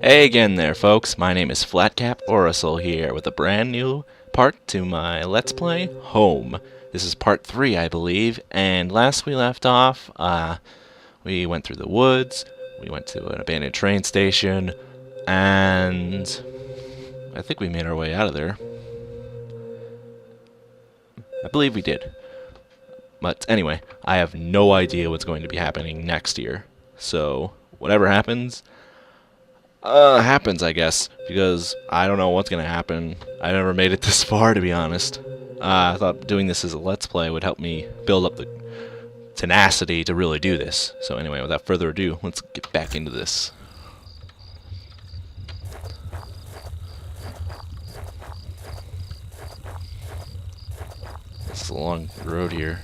Hey again there, folks. My name is Flatcap Oracle here with a brand new part to my Let's Play Home. This is part 3, I believe, and last we left off, we went through the woods, we went to an abandoned train station, and I think we made our way out of there. I believe we did. But anyway, I have no idea what's going to be happening next year. So, whatever happens, I guess, because I don't know what's going to happen. I never made it this far, to be honest. I thought doing this as a Let's Play would help me build up the tenacity to really do this. So anyway, without further ado, let's get back into this. It's a long road here.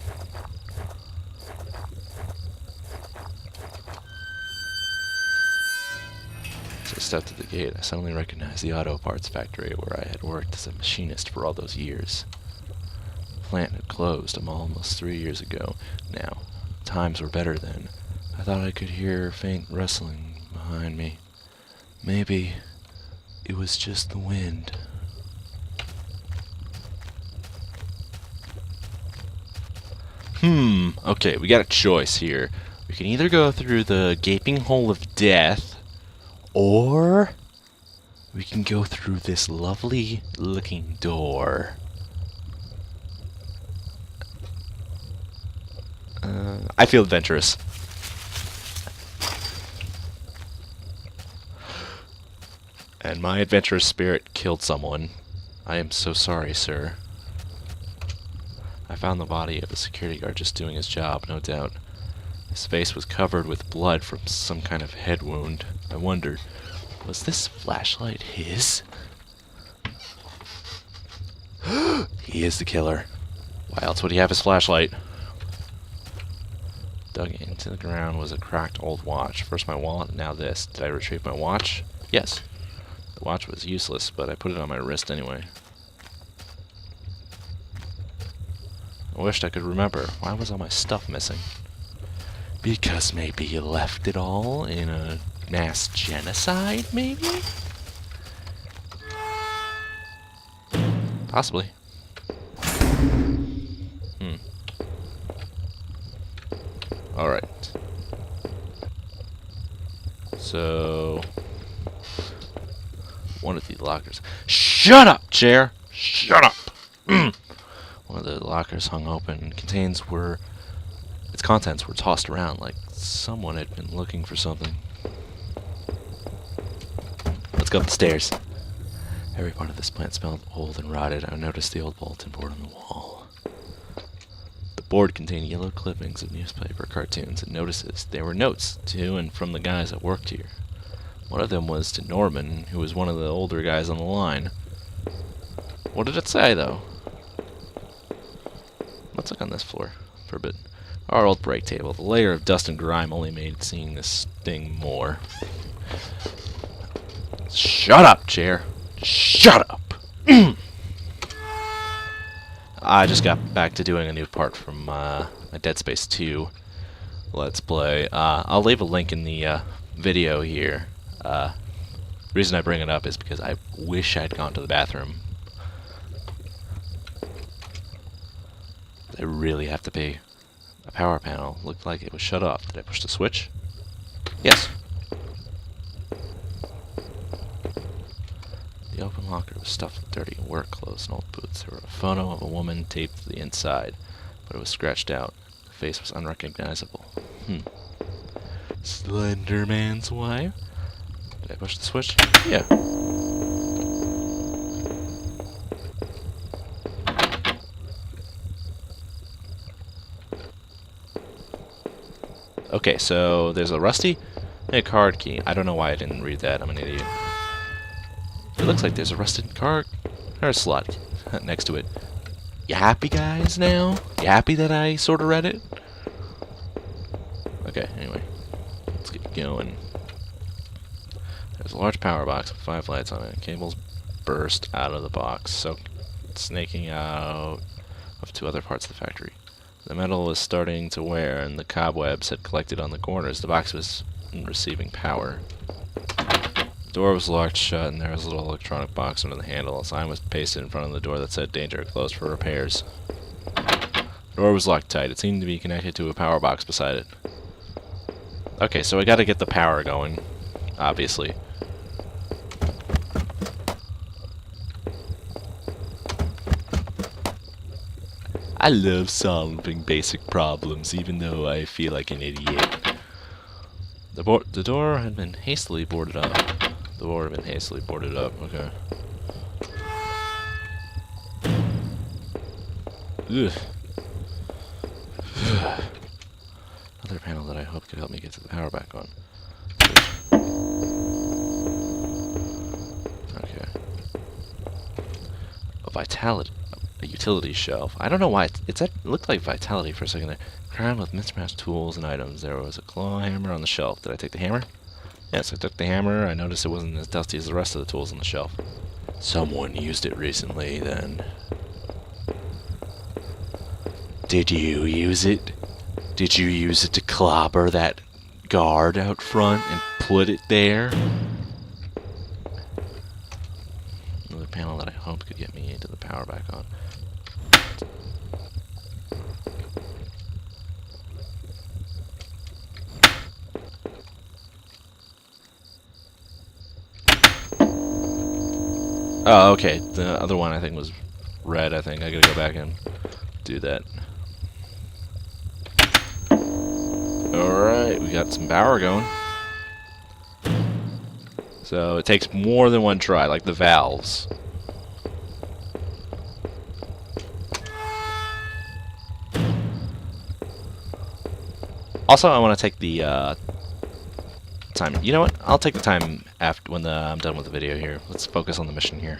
As I stepped at the gate, I suddenly recognized the auto parts factory where I had worked as a machinist for all those years. The plant had closed almost 3 years ago now. Times were better then. I thought I could hear faint rustling behind me. Maybe it was just the wind. Okay, we got a choice here. We can either go through the gaping hole of death, or we can go through this lovely looking door. I feel adventurous. And my adventurous spirit killed someone. I am so sorry, sir. I found the body of the security guard just doing his job, no doubt. His face was covered with blood from some kind of head wound. I wondered, was this flashlight his? He is the killer. Why else would he have his flashlight? Dug into the ground was a cracked old watch. First my wallet, now this. Did I retrieve my watch? Yes. The watch was useless, but I put it on my wrist anyway. I wished I could remember. Why was all my stuff missing? Because maybe you left it all in a mass genocide, maybe? Possibly. Alright. So, one of the lockers. Shut up, chair! Shut up! One of the lockers hung open and its contents were tossed around like someone had been looking for something. Let's go up the stairs. Every part of this plant smelled old and rotted. I noticed the old bulletin board on the wall. The board contained yellow clippings of newspaper cartoons and notices. They were notes to and from the guys that worked here. One of them was to Norman, who was one of the older guys on the line. What did it say, though? Let's look on this floor for a bit. Our old break table. The layer of dust and grime only made seeing this thing more. Shut up, chair. Shut up. I just got back to doing a new part from my Dead Space 2 Let's Play. I'll leave a link in the video here. The reason I bring it up is because I wish I'd gone to the bathroom. I really have to pee. A power panel looked like it was shut off. Did I push the switch? Yes. The open locker was stuffed with dirty work clothes and old boots. There was a photo of a woman taped to the inside, but it was scratched out. The face was unrecognizable. Slender Man's wife? Did I push the switch? Yeah. Okay, so there's a rusty and a card key. I don't know why I didn't read that. I'm an idiot. It looks like there's a rusted card or a slot next to it. You happy, guys, now? You happy that I sort of read it? Okay, anyway. Let's get going. There's a large power box with 5 lights on it. Cables burst out of the box, so snaking out of 2 other parts of the factory. The metal was starting to wear, and the cobwebs had collected on the corners. The box was receiving power. Door was locked shut, and there was a little electronic box under the handle. A sign was pasted in front of the door that said "Danger, closed for repairs." The door was locked tight. It seemed to be connected to a power box beside it. Okay, so I gotta get the power going, obviously. I love solving basic problems, even though I feel like an idiot. The door had been hastily boarded up. The door had been hastily boarded up, okay. Ugh. Another panel that I hope could help me get to the power back on. Okay. A utility shelf. I don't know why it looked like Vitality for a second there. Crowned with mismatched tools and items. There was a claw hammer on the shelf. Did I take the hammer? Yes, I took the hammer. I noticed it wasn't as dusty as the rest of the tools on the shelf. Someone used it recently, then. Did you use it? Did you use it to clobber that guard out front and put it there? Another panel that I hope could get me into the power back on. Oh, okay. The other one I think was red, I think. I gotta go back and do that. Alright, we got some power going. So it takes more than one try, like the valves. Also, I want to take the time. You know what? I'll take the time after when I'm done with the video here. Let's focus on the mission here.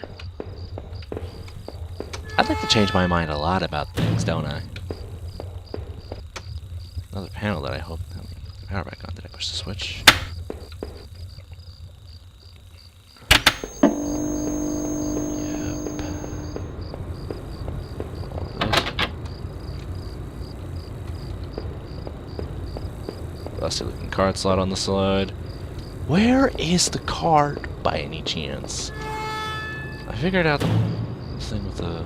I'd like to change my mind a lot about things, don't I? Another panel that I hope the power back on. Did I push the switch? Yep. Rusty looking card slot on the side. Where is the card by any chance? I figured out the thing with the...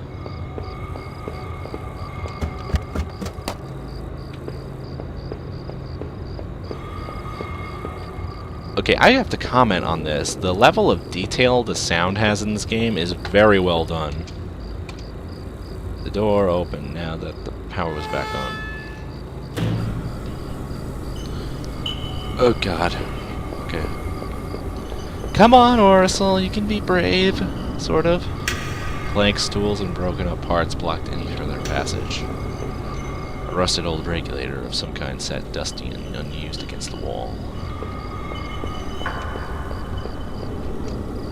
Okay, I have to comment on this. The level of detail the sound has in this game is very well done. The door opened now that the power was back on. Oh god. Okay. Come on, Oracel, you can be brave. Sort of. Planks, tools, and broken up parts blocked any further passage. A rusted old regulator of some kind sat dusty and unused against the wall.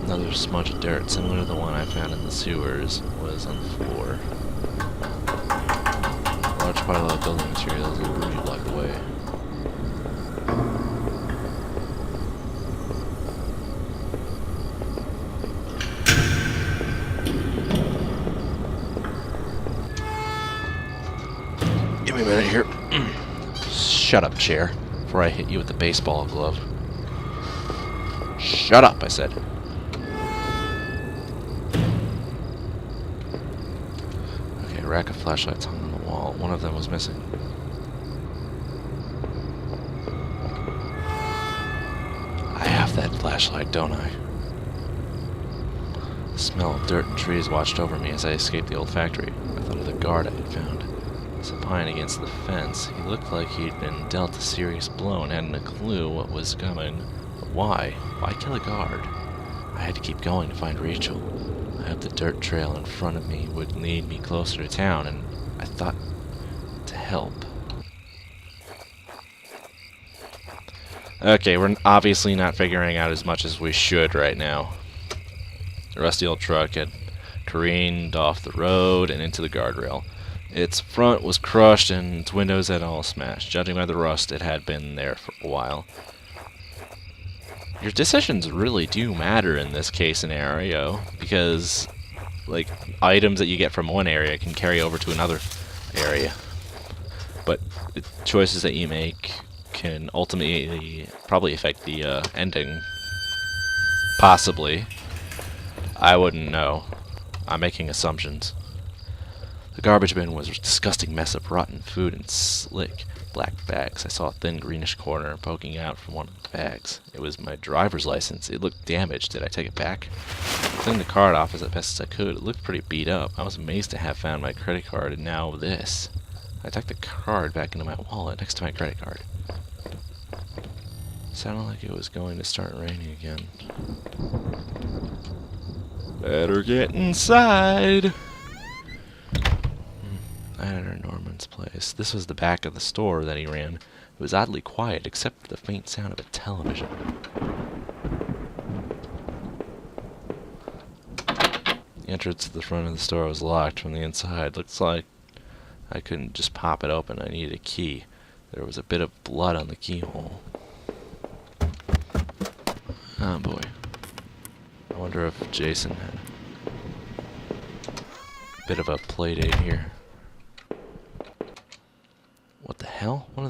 Another smudge of dirt, similar to the one I found in the sewers, was on the floor. A large pile of building materials a room blocked away. Give me a minute here. Shut up, chair, before I hit you with the baseball glove. Shut up, I said. Okay, a rack of flashlights hung on the wall. One of them was missing. I have that flashlight, don't I? The smell of dirt and trees watched over me as I escaped the old factory. I thought of the guard I had found. Supine against the fence. He looked like he'd been dealt a serious blow and hadn't a clue what was coming. But why? Why kill a guard? I had to keep going to find Rachel. I hoped the dirt trail in front of me would lead me closer to town, and I thought to help. Okay, we're obviously not figuring out as much as we should right now. The rusty old truck had careened off the road and into the guardrail. Its front was crushed and its windows had all smashed. Judging by the rust, it had been there for a while. Your decisions really do matter in this case scenario, because, like, items that you get from one area can carry over to another area. But the choices that you make can ultimately probably affect the ending. Possibly. I wouldn't know. I'm making assumptions. The garbage bin was a disgusting mess of rotten food and slick black bags. I saw a thin greenish corner poking out from one of the bags. It was my driver's license. It looked damaged. Did I take it back? I cleaned the card off as best as I could. It looked pretty beat up. I was amazed to have found my credit card, and now this. I tucked the card back into my wallet next to my credit card. Sounded like it was going to start raining again. Better get inside. I entered Norman's place. This was the back of the store that he ran. It was oddly quiet, except for the faint sound of a television. The entrance to the front of the store was locked from the inside. Looks like I couldn't just pop it open. I needed a key. There was a bit of blood on the keyhole. Oh boy. I wonder if Jason had a bit of a play date here. What the hell? One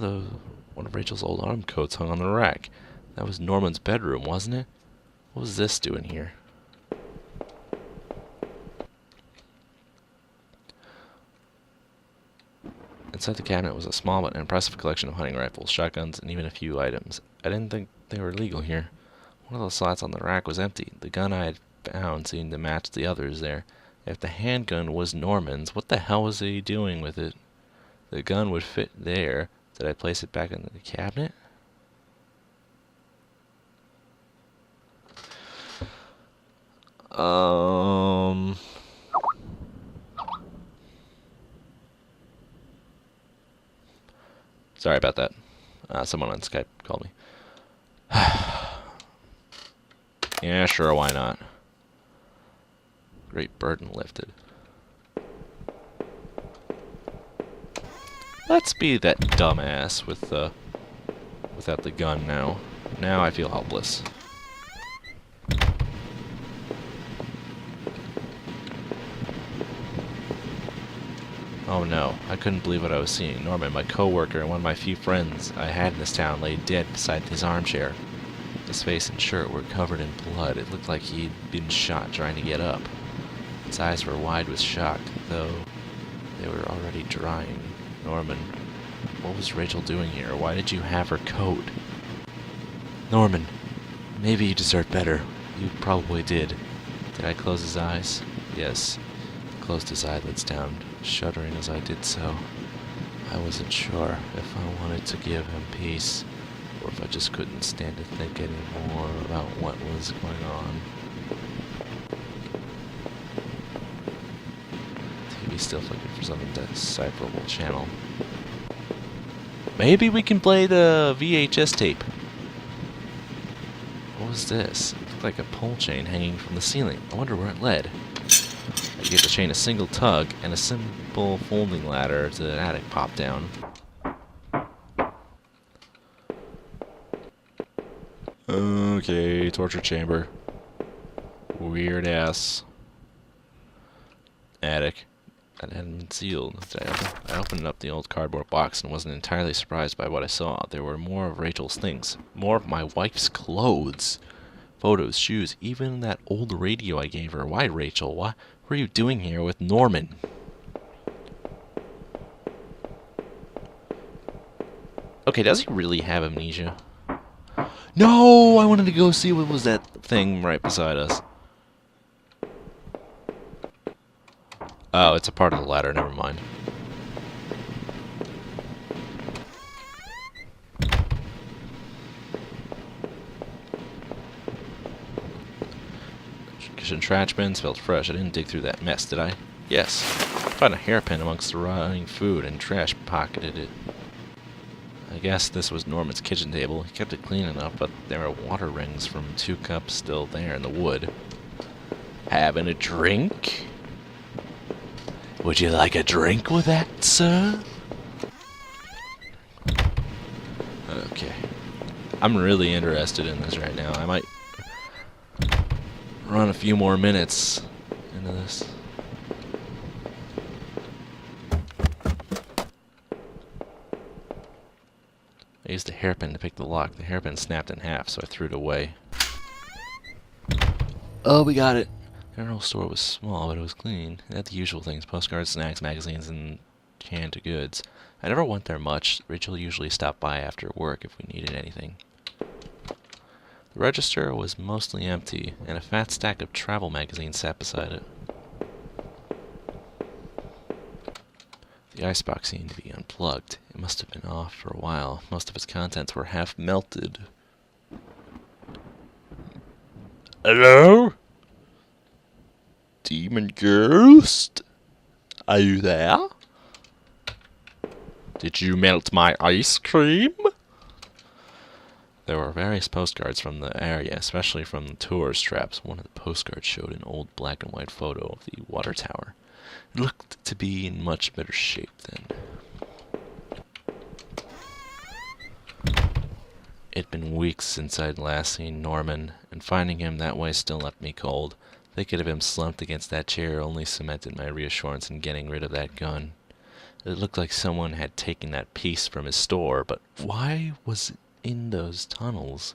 of Rachel's old arm coats hung on the rack. That was Norman's bedroom, wasn't it? What was this doing here? Inside the cabinet was a small but impressive collection of hunting rifles, shotguns, and even a few items. I didn't think they were legal here. One of those slots on the rack was empty. The gun I had found seemed to match the others there. If the handgun was Norman's, what the hell was he doing with it? The gun would fit there. Did I place it back in the cabinet? Sorry about that. Someone on Skype called me. Yeah, sure, why not? Great burden lifted. Let's be that dumbass without the gun now. Now I feel helpless. Oh no, I couldn't believe what I was seeing. Norman, my coworker and one of my few friends I had in this town, lay dead beside his armchair. His face and shirt were covered in blood. It looked like he'd been shot trying to get up. His eyes were wide with shock, though they were already drying. Norman, what was Rachel doing here? Why did you have her coat? Norman, maybe you deserved better. You probably did. Did I close his eyes? Yes. Closed his eyelids down, shuddering as I did so. I wasn't sure if I wanted to give him peace, or if I just couldn't stand to think anymore about what was going on. TV's still looking for some indecipherable channel. Maybe we can play the VHS tape. What was this? It looked like a pole chain hanging from the ceiling. I wonder where it led. I gave the chain a single tug, and a simple folding ladder to the attic popped down. Okay, torture chamber. Weird ass attic that hadn't been sealed. I opened up the old cardboard box and wasn't entirely surprised by what I saw. There were more of Rachel's things, more of my wife's clothes, photos, shoes, even that old radio I gave her. Why, Rachel? What were you doing here with Norman? Okay, does he really have amnesia? No, I wanted to go see what was that thing right beside us. Oh, it's a part of the ladder, never mind. Kitchen trash bin smelled fresh. I didn't dig through that mess, did I? Yes. Found a hairpin amongst the rotting food and trash, pocketed it. I guess this was Norman's kitchen table. He kept it clean enough, but there were water rings from 2 cups still there in the wood. Having a drink? Would you like a drink with that, sir? Okay. I'm really interested in this right now. I might run a few more minutes into this. I used a hairpin to pick the lock. The hairpin snapped in half, so I threw it away. Oh, we got it. The general store was small, but it was clean. It had the usual things: postcards, snacks, magazines, and canned goods. I never went there much. Rachel usually stopped by after work if we needed anything. The register was mostly empty, and a fat stack of travel magazines sat beside it. The icebox seemed to be unplugged. It must have been off for a while. Most of its contents were half melted. Hello? Demon Ghost? Are you there? Did you melt my ice cream? There were various postcards from the area, especially from the tourist traps. One of the postcards showed an old black and white photo of the water tower. It looked to be in much better shape then. It'd been weeks since I'd last seen Norman, and finding him that way still left me cold. Thinking of him slumped against that chair only cemented my reassurance in getting rid of that gun. It looked like someone had taken that piece from his store, but why was it in those tunnels?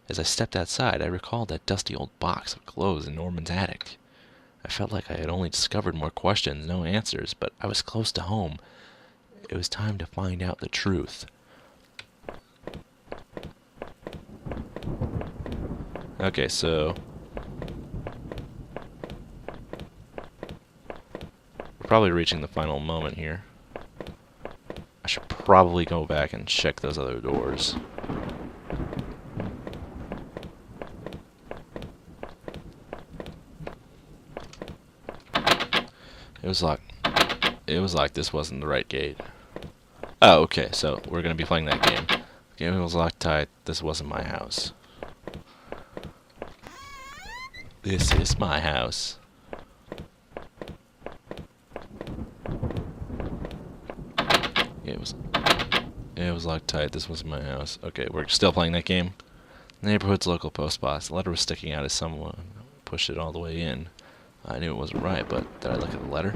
As I stepped outside, I recalled that dusty old box of clothes in Norman's attic. I felt like I had only discovered more questions, no answers, but I was close to home. It was time to find out the truth. Okay, so we're probably reaching the final moment here. I should probably go back and check those other doors. It was like this wasn't the right gate. Oh, okay, so we're gonna be playing that game. The game was locked tight. This wasn't my house. This is my house. It was locked tight. This wasn't my house. Okay, we're still playing that game. The neighborhood's local post box. The letter was sticking out as someone pushed it all the way in. I knew it wasn't right, but did I look at the letter?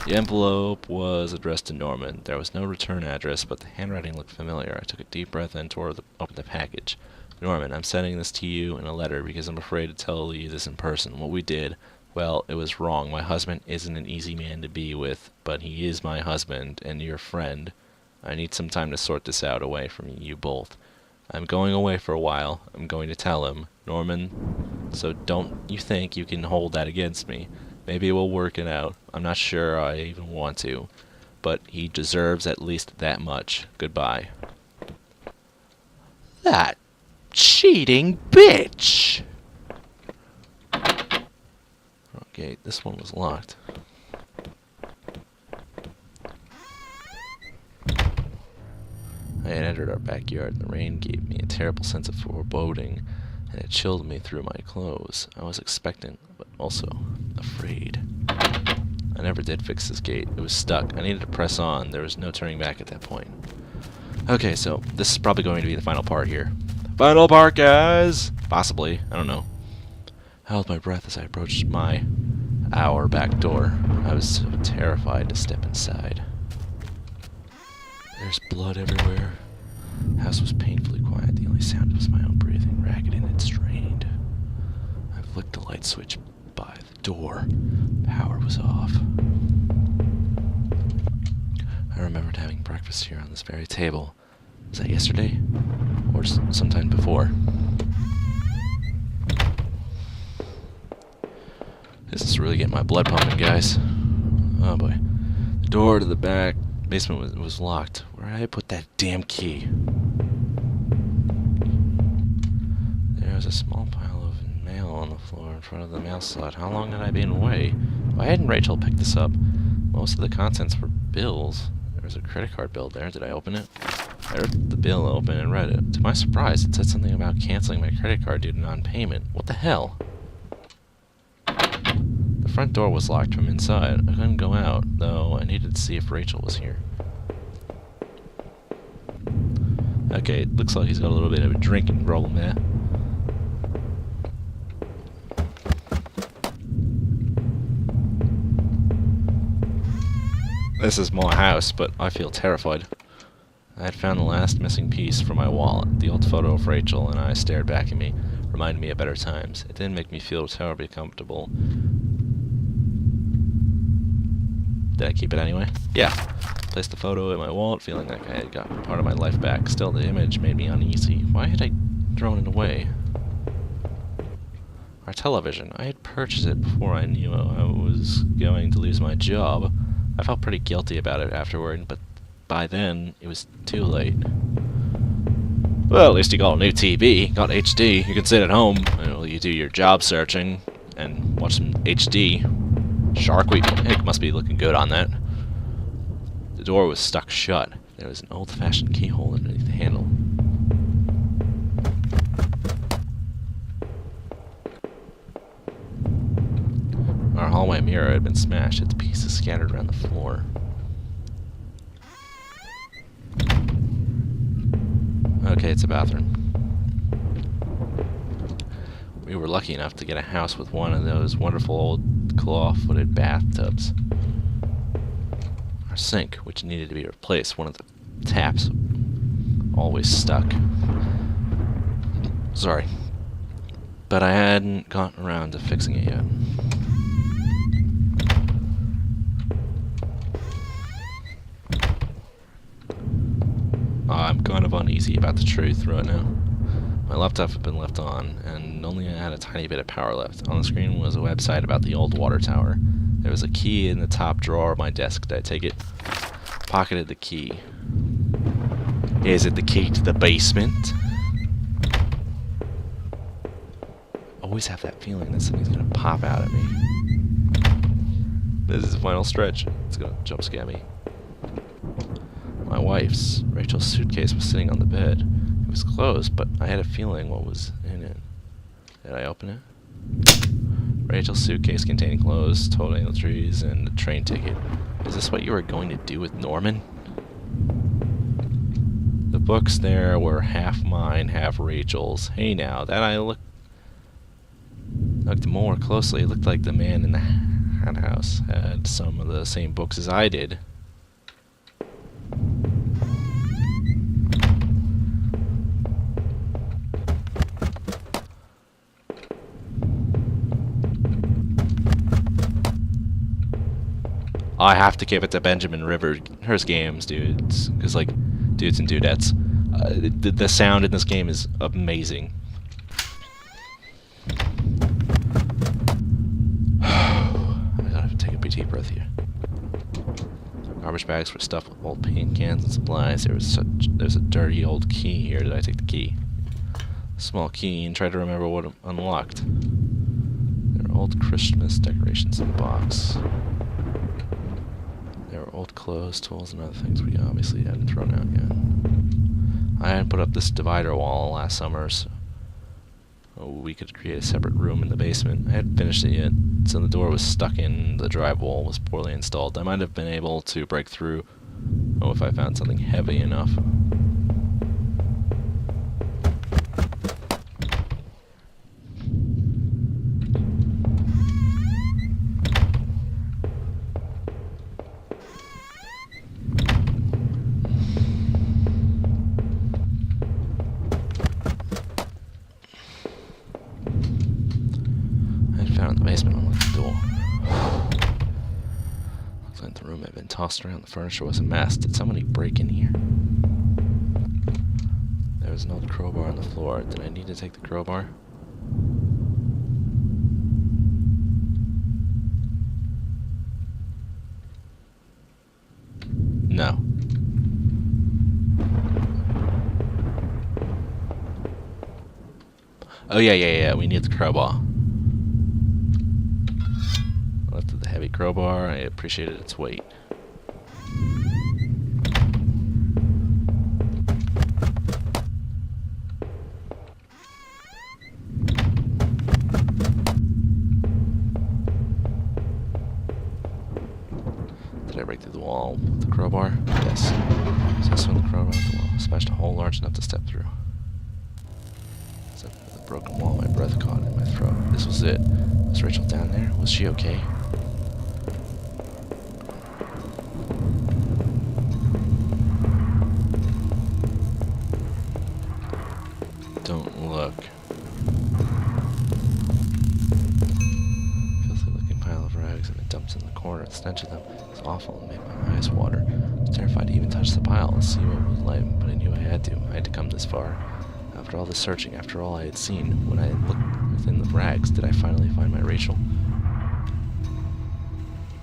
The envelope was addressed to Norman. There was no return address, but the handwriting looked familiar. I took a deep breath and opened the package. Norman, I'm sending this to you in a letter because I'm afraid to tell you this in person. What we did, well, it was wrong. My husband isn't an easy man to be with, but he is my husband and your friend. I need some time to sort this out away from you both. I'm going away for a while. I'm going to tell him, Norman, so don't you think you can hold that against me. Maybe we'll work it out. I'm not sure I even want to, but he deserves at least that much. Goodbye. That cheating bitch! Okay, this one was locked. I had entered our backyard, and the rain gave me a terrible sense of foreboding, and it chilled me through my clothes. I was expectant, but also afraid. I never did fix this gate. It was stuck. I needed to press on. There was no turning back at that point. Okay, so this is probably going to be the final part here. Final part, guys! Possibly. I don't know. I held my breath as I approached our back door. I was so terrified to step inside. There's blood everywhere. The house was painfully quiet. The only sound was my own breathing, ragged and strained. I flicked the light switch by the door. Power was off. I remembered having breakfast here on this very table. Was that yesterday? Or sometime before? This is really getting my blood pumping, guys. Oh boy. The door to the back basement was locked. Where did I put that damn key? There was a small pile of mail on the floor in front of the mail slot. How long had I been away? Why hadn't Rachel picked this up? Most of the contents were bills. There was a credit card bill there. Did I open it? I ripped the bill open and read it. To my surprise, it said something about canceling my credit card due to non-payment. What the hell? The front door was locked from inside. I couldn't go out, though I needed to see if Rachel was here. Okay, it looks like he's got a little bit of a drinking problem there. This is my house, but I feel terrified. I had found the last missing piece from my wallet. The old photo of Rachel and I stared back at me. reminded me of better times. It didn't make me feel terribly comfortable. Did I keep it anyway? Yeah. Placed the photo in my wallet, feeling like I had gotten part of my life back. Still, the image made me uneasy. Why had I thrown it away? Our television. I had purchased it before I knew I was going to lose my job. I felt pretty guilty about it afterward, but by then, it was too late. Well, at least you got a new TV, got HD. You can sit at home, and you do your job searching, and watch some HD. Shark Week. It must be looking good on that. The door was stuck shut. There was an old-fashioned keyhole underneath the handle. Our hallway mirror had been smashed, its pieces scattered around the floor. Okay, it's a bathroom. We were lucky enough to get a house with one of those wonderful old claw-footed bathtubs. Our sink, which needed to be replaced, one of the taps always stuck. Sorry. But I hadn't gotten around to fixing it yet. I'm kind of uneasy about the truth right now. My laptop had been left on, and only had a tiny bit of power left. On the screen was a website about the old water tower. There was a key in the top drawer of my desk. Did I take it? Pocketed the key. Is it the key to the basement? Always have that feeling that something's gonna pop out at me. This is the final stretch. It's gonna jump scare me. My wife's, Rachel's suitcase was sitting on the bed. It was closed, but I had a feeling what was in it. Did I open it? Rachel's suitcase containing clothes, toiletries, and a train ticket. Is this what you were going to do with Norman? The books there were half mine, half Rachel's. Hey now, that I looked more closely, it looked like the man in the hat house had some of the same books as I did. I have to give it to Benjamin Rivers games, dudes, because like dudes and dudettes, the sound in this game is amazing. I gotta take a deep breath here. Garbage bags were stuffed with old paint cans and supplies. There's a dirty old key here. Did I take the key? A small key, and try to remember what unlocked. There are old Christmas decorations in the box. There were old clothes, tools, and other things we obviously hadn't thrown out yet. I had put up this divider wall last summer, so we could create a separate room in the basement. I hadn't finished it yet, so the door was stuck in, the drywall was poorly installed. I might have been able to break through, if I found something heavy enough. Tossed around. The furniture was a mess. Did somebody break in here? There was an old crowbar on the floor. Did I need to take the crowbar? No. Oh yeah, we need the crowbar. I lifted the heavy crowbar. I appreciated its weight. Did I break through the wall with the crowbar? Yes. So I swung the crowbar at the wall, smashed a hole large enough to step through. So the broken wall, my breath caught in my throat. This was it. Was Rachel down there? Was she okay? Don't look. dumped in the corner. The stench of them was awful and made my eyes water. I was terrified to even touch the pile to see what was like, but I knew I had to. I had to come this far. After all this searching, after all I had seen, when I looked within the rags, did I finally find my Rachel?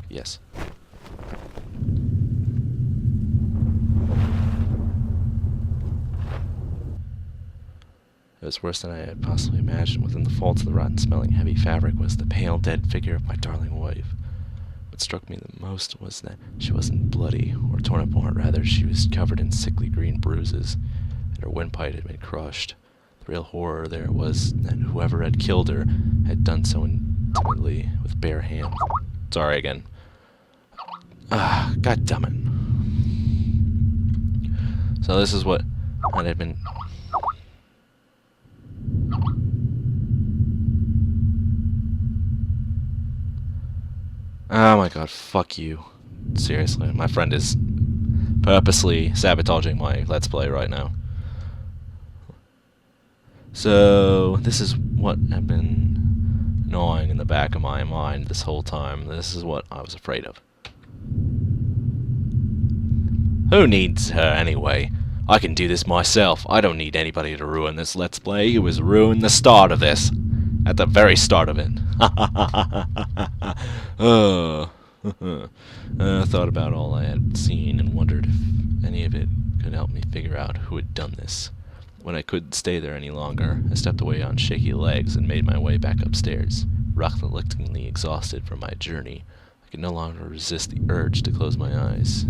Yes. It was worse than I had possibly imagined. Within the folds of the rotten-smelling, heavy fabric was the pale, dead figure of my darling wife. What struck me the most was that she wasn't bloody or torn apart. Rather, she was covered in sickly green bruises, and her windpipe had been crushed. The real horror there was that whoever had killed her had done so intimately with bare hands. Sorry again. God damn it. So this is what I had been... Oh my god, fuck you. Seriously, my friend is purposely sabotaging my Let's Play right now. So, this is what had been gnawing in the back of my mind this whole time. This is what I was afraid of. Who needs her anyway? I can do this myself. I don't need anybody to ruin this Let's Play. It was ruin the start of this. At the very start of it. I thought about all I had seen and wondered if any of it could help me figure out who had done this. When I couldn't stay there any longer, I stepped away on shaky legs and made my way back upstairs. Reluctantly exhausted from my journey, I could no longer resist the urge to close my eyes.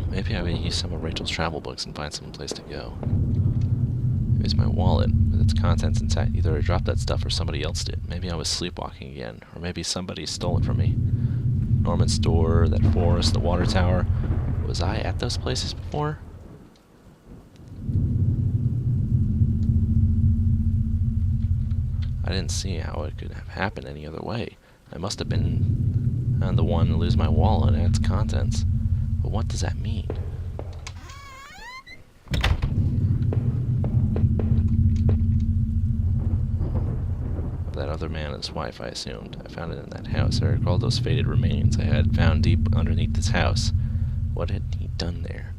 Maybe I would use some of Rachel's travel books and find some place to go. Here's my wallet, with its contents intact. Either I dropped that stuff or somebody else did. Maybe I was sleepwalking again, or maybe somebody stole it from me. Norman's store, that forest, the water tower. Was I at those places before? I didn't see how it could have happened any other way. I must have been the one to lose my wallet and its contents. But what does that mean? That other man and his wife, I assumed. I found it in that house. I recalled those faded remains I had found deep underneath this house. What had he done there?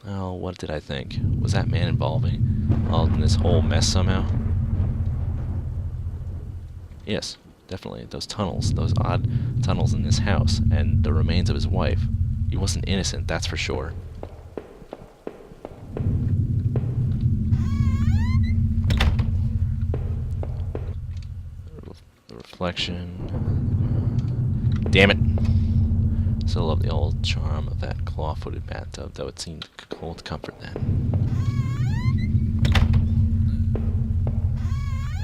Oh, what did I think? Was that man involved in this whole mess somehow? Yes, definitely. Those tunnels, those odd tunnels in this house, and the remains of his wife. He wasn't innocent, that's for sure. The reflection. Damn it! Still love the old charm of that claw-footed bathtub, though it seemed cold comfort then.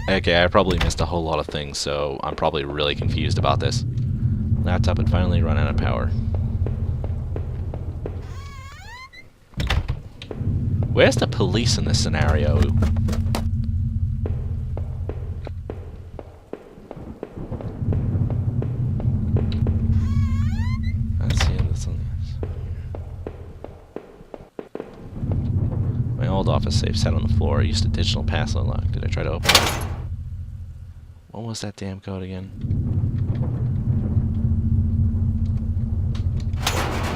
Okay, I probably missed a whole lot of things, so I'm probably really confused about this. Laptop had finally run out of power. Where's the police in this scenario? Let's see this on this. My old office safe sat on the floor. I used a digital pass unlock. Did I try to open it? What was that damn code again?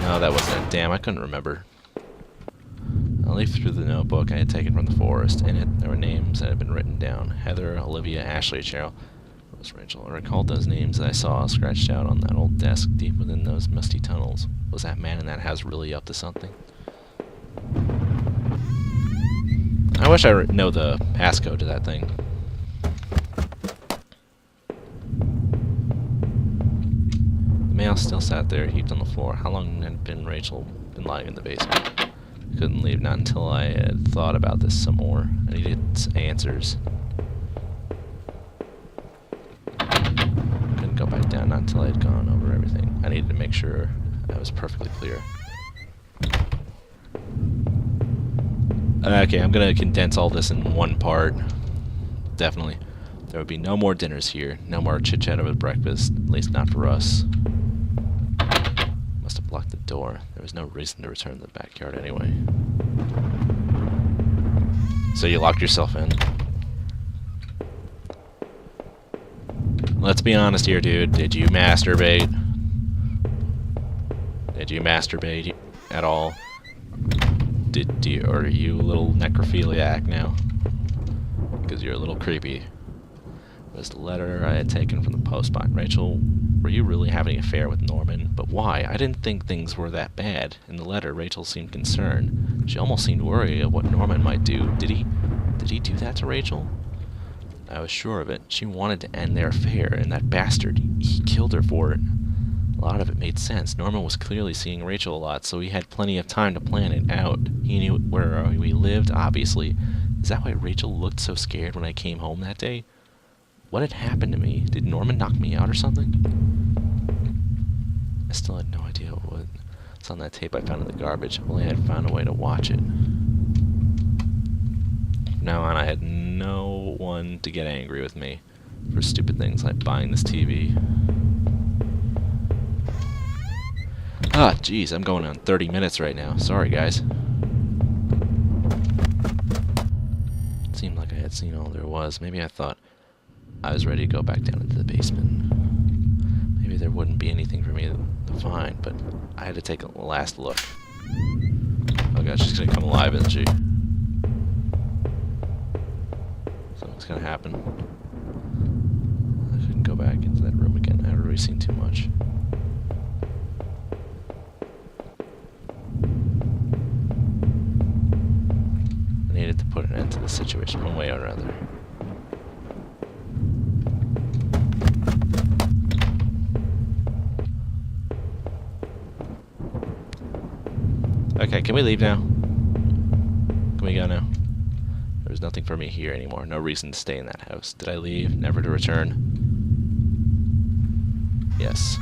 No, that wasn't it. Damn, I couldn't remember. I leafed through the notebook I had taken from the forest. In it, there were names that had been written down. Heather, Olivia, Ashley, Cheryl, Rose, Rachel. I recalled those names that I saw scratched out on that old desk deep within those musty tunnels. Was that man in that house really up to something? I wish I know the passcode to that thing. The mail still sat there, heaped on the floor. How long had Rachel been lying in the basement? Couldn't leave, not until I had thought about this some more. I needed answers. Couldn't go back down, not until I had gone over everything. I needed to make sure I was perfectly clear. Okay, I'm gonna condense all this in one part. Definitely. There would be no more dinners here, no more chit-chat over breakfast, at least not for us. Must have blocked the door. There was no reason to return to the backyard anyway. So you locked yourself in? Let's be honest here, dude. Did you masturbate? Did you masturbate at all? Or are you a little necrophiliac now? Because you're a little creepy. It was the letter I had taken from the post box. Rachel, were you really having an affair with Norman? But why? I didn't think things were that bad. In the letter, Rachel seemed concerned. She almost seemed worried of what Norman might do. Did he do that to Rachel? I was sure of it. She wanted to end their affair, and that bastard, he killed her for it. A lot of it made sense. Norman was clearly seeing Rachel a lot, so he had plenty of time to plan it out. He knew where we lived, obviously. Is that why Rachel looked so scared when I came home that day? What had happened to me? Did Norman knock me out or something? I still had no idea what was on that tape I found in the garbage. Only I had found a way to watch it. From now on, I had no one to get angry with me for stupid things like buying this TV. Ah, jeez, I'm going on 30 minutes right now. Sorry, guys. It seemed like I had seen all there was. Maybe I thought I was ready to go back down into the basement. Maybe there wouldn't be anything for me to find, but I had to take a last look. Oh gosh, she's gonna come alive, isn't she? Something's gonna happen. I couldn't go back into that room again. I had already seen too much. I needed to put an end to the situation one way or another. Okay, can we leave now? Can we go now? There's nothing for me here anymore. No reason to stay in that house. Did I leave? Never to return? Yes.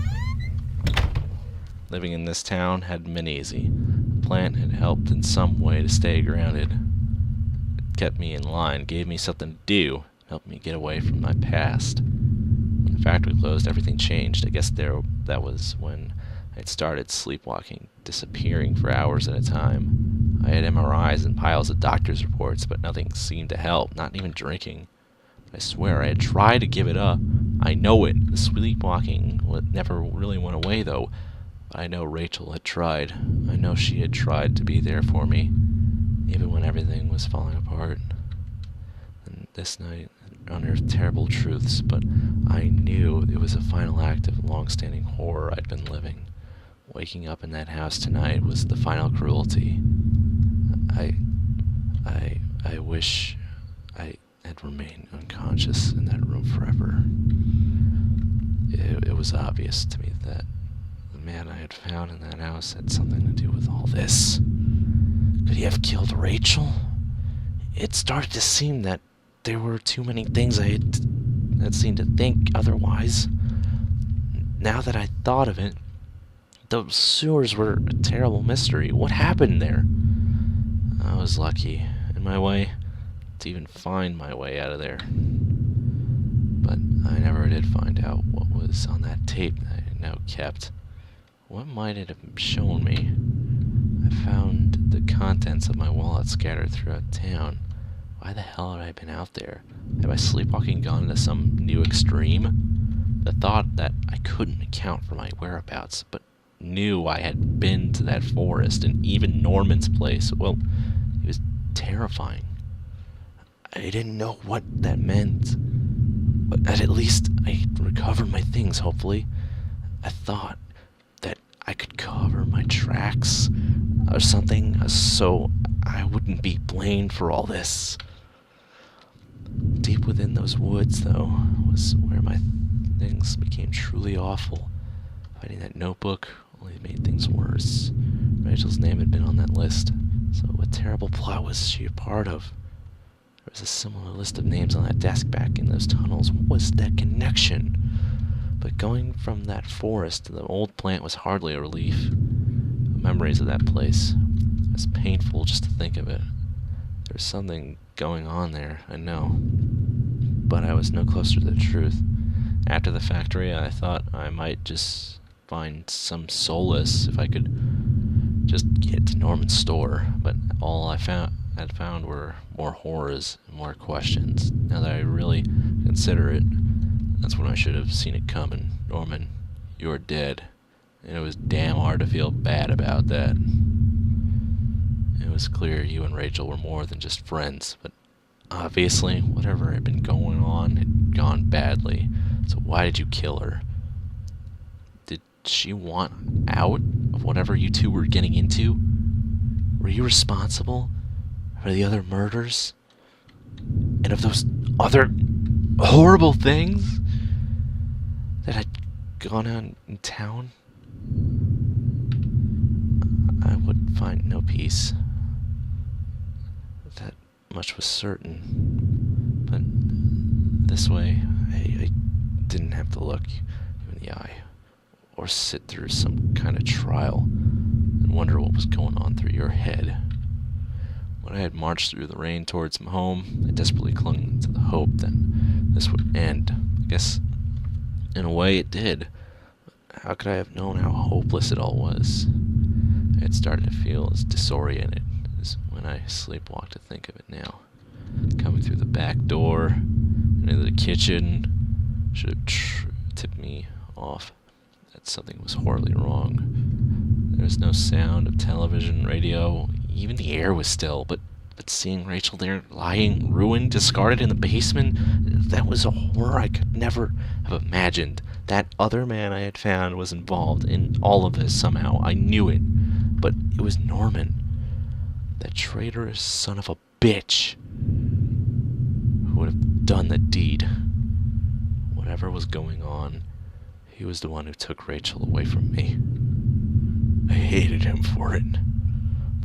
Living in this town hadn't been easy. The plant had helped in some way to stay grounded. It kept me in line, gave me something to do, helped me get away from my past. When the factory closed, everything changed. I guess that was when I'd started sleepwalking, disappearing for hours at a time. I had MRIs and piles of doctor's reports, but nothing seemed to help, not even drinking. I swear I had tried to give it up. I know it. The sleepwalking never really went away, though. But I know Rachel had tried. I know she had tried to be there for me, even when everything was falling apart. And this night, I unearthed terrible truths, but I knew it was a final act of long-standing horror I'd been living. Waking up in that house tonight was the final cruelty. I wish I had remained unconscious in that room forever. It was obvious to me that the man I had found in that house had something to do with all this. Could he have killed Rachel? It started to seem that there were too many things I had seemed to think otherwise. Now that I thought of it, those sewers were a terrible mystery. What happened there? I was lucky, in my way, to even find my way out of there. But I never did find out what was on that tape that I now kept. What might it have shown me? I found the contents of my wallet scattered throughout town. Why the hell had I been out there? Had my sleepwalking gone to some new extreme? The thought that I couldn't account for my whereabouts, but knew I had been to that forest and even Norman's place, well, it was terrifying. I didn't know what that meant, but at least I recovered my things, hopefully. I thought that I could cover my tracks or something, so I wouldn't be blamed for all this. Deep within those woods, though, was where my things became truly awful. Finding that notebook only made things worse. Rachel's name had been on that list, so what terrible plot was she a part of? There was a similar list of names on that desk back in those tunnels. What was that connection? But going from that forest to the old plant was hardly a relief. The memories of that place, it's painful just to think of it. There's something going on there, I know, but I was no closer to the truth. After the factory, I thought I might just find some solace if I could just get to Norman's store, but all I had found were more horrors and more questions. Now that I really consider it, that's when I should have seen it coming. Norman, you're dead. And it was damn hard to feel bad about that. It was clear you and Rachel were more than just friends, but obviously, whatever had been going on had gone badly. So why did you kill her? Did she want out of whatever you two were getting into? Were you responsible for the other murders? And of those other horrible things that had gone on in town? I would find no peace. That much was certain. But this way, I didn't have to look you in the eye, or sit through some kind of trial and wonder what was going on through your head. When I had marched through the rain towards my home, I desperately clung to the hope that this would end. I guess, in a way, it did. How could I have known how hopeless it all was? I had started to feel as disoriented as when I sleepwalked to think of it now. Coming through the back door and into the kitchen should have tipped me off that something was horribly wrong. There was no sound of television, radio, even the air was still, but seeing Rachel there lying, ruined, discarded in the basement, that was a horror I could never have imagined. That other man I had found was involved in all of this somehow. I knew it. But it was Norman. That traitorous son of a bitch who would have done the deed. Whatever was going on, he was the one who took Rachel away from me. I hated him for it.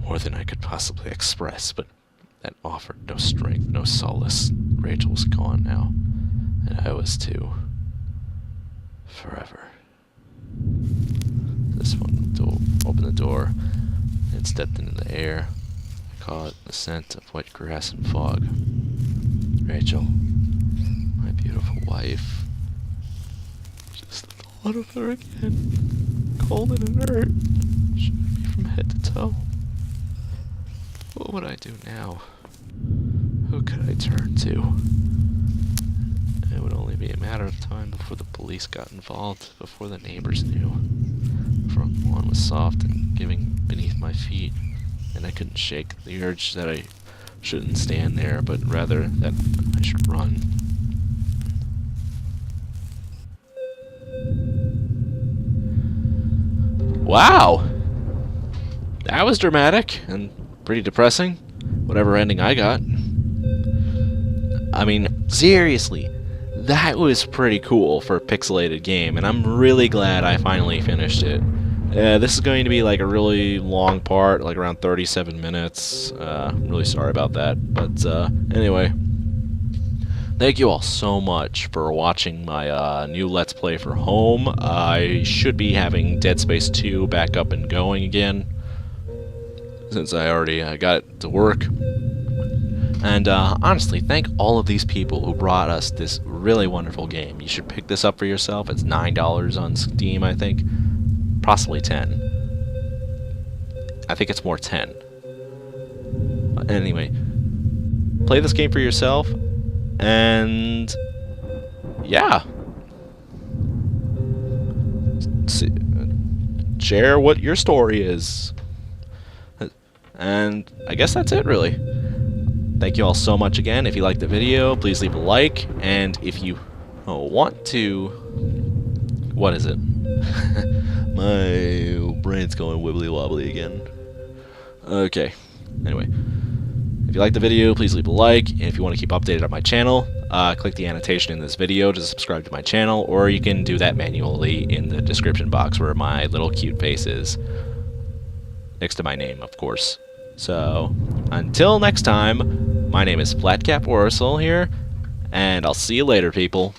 More than I could possibly express, but that offered no strength, no solace. Rachel was gone now, and I was too. Forever. This one opened the door and stepped into the air. I caught the scent of wet grass and fog. Rachel, my beautiful wife. Just the thought of her again, cold and inert, shook me from head to toe. What would I do now? Who could I turn to? It would only be a matter of time before the police got involved, before the neighbors knew. The front lawn was soft and giving beneath my feet, and I couldn't shake the urge that I shouldn't stand there, but rather that I should run. Wow! That was dramatic and pretty depressing, whatever ending I got. I mean, seriously, that was pretty cool for a pixelated game, and I'm really glad I finally finished it. This is going to be like a really long part, like around 37 minutes. I'm really sorry about that, but anyway. Thank you all so much for watching my new Let's Play for Home. I should be having Dead Space 2 back up and going again, since I already got it to work. And honestly, thank all of these people who brought us this really wonderful game. You should pick this up for yourself. It's $9 on Steam, I think. Possibly 10. I think it's more 10. Anyway, play this game for yourself, and yeah. Share what your story is. And I guess that's it, really. Thank you all so much again. If you liked the video, please leave a like. And if you want to... What is it? My brain's going wibbly wobbly again. Okay. Anyway. If you liked the video, please leave a like. And if you want to keep updated on my channel, click the annotation in this video to subscribe to my channel. Or you can do that manually in the description box where my little cute face is. Next to my name, of course. So, until next time, my name is Flatcap Orsel here, and I'll see you later, people.